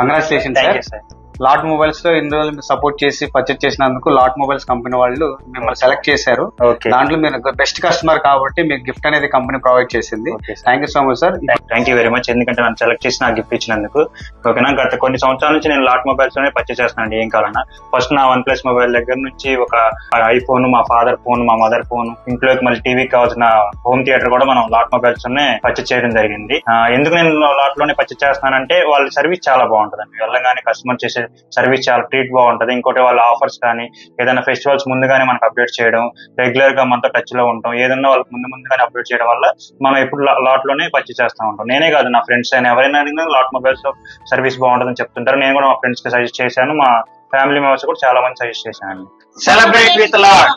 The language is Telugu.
Congratulation sir. లాట్ మొబైల్స్ లో ఇన్ని రోజులు సపోర్ట్ చేసి పర్చేజ్ చేసినందుకు లాట్ మొబైల్స్ కంపెనీ వాళ్ళు మిమ్మల్ని సెలెక్ట్ చేశారు. దాంట్లో మీరు బెస్ట్ కస్టమర్ కాబట్టి మీకు గిఫ్ట్ అనేది కంపెనీ ప్రొవైడ్ చేసింది. Thank you so much sir. Thank you very much. ఎందుకంటే నన్ను సెలెక్ట్ చేసి నాకు గిఫ్ట్ ఇచ్చినందుకు. ఓకేనా, గత కొన్ని సంవత్సరాల నుంచి నేను లాట్ మొబైల్స్ లోనే పర్చేజ్ చేస్తానండి. ఏం కావాలన్నా ఫస్ట్ నా OnePlus మొబైల్ దగ్గర నుంచి ఒక ఐఫోన్, మా ఫాదర్ ఫోన్, మా మదర్ ఫోన్, ఇంట్లోకి మళ్ళీ టీవీకి కావాల్సిన హోమ్ థియేటర్ కూడా మనం లాట్ మొబైల్స్ లోనే పర్చేజ్ చేయడం జరిగింది. ఎందుకు నేను లాట్ లోనే పర్చేజ్ చేస్తానంటే వాళ్ళ సర్వీస్ చాలా బాగుంటుందండి. వెళ్ళగానే కస్టమర్ చేసే సర్వీస్ చాలా ట్రీట్ బాగుంటది. ఇంకోటి వాళ్ళ ఆఫర్స్ కానీ ఏదైనా ఫెస్టివల్స్ ముందుగానే మనకు అప్డేట్ చేయడం, రెగ్యులర్ గా మనతో టచ్ లో ఉంటాం, ఏదన్నా వాళ్ళకి ముందుగానే అప్డేట్ చేయడం వల్ల మనం ఎప్పుడు లాట్ లోనే పర్చేజ్ చేస్తూ ఉంటాం. నేనే కాదు, నా ఫ్రెండ్స్ అయినా ఎవరైనా అడిగినా లాట్ మొబైల్స్ లో సర్వీస్ బాగుంటుందని చెప్తుంటారు. నేను కూడా మా ఫ్రెండ్స్ కి సజెస్ట్ చేశాను, మా ఫ్యామిలీ మెంబర్స్ కూడా చాలా మంది సజెస్ట్ చేశాను. Celebrate with lot.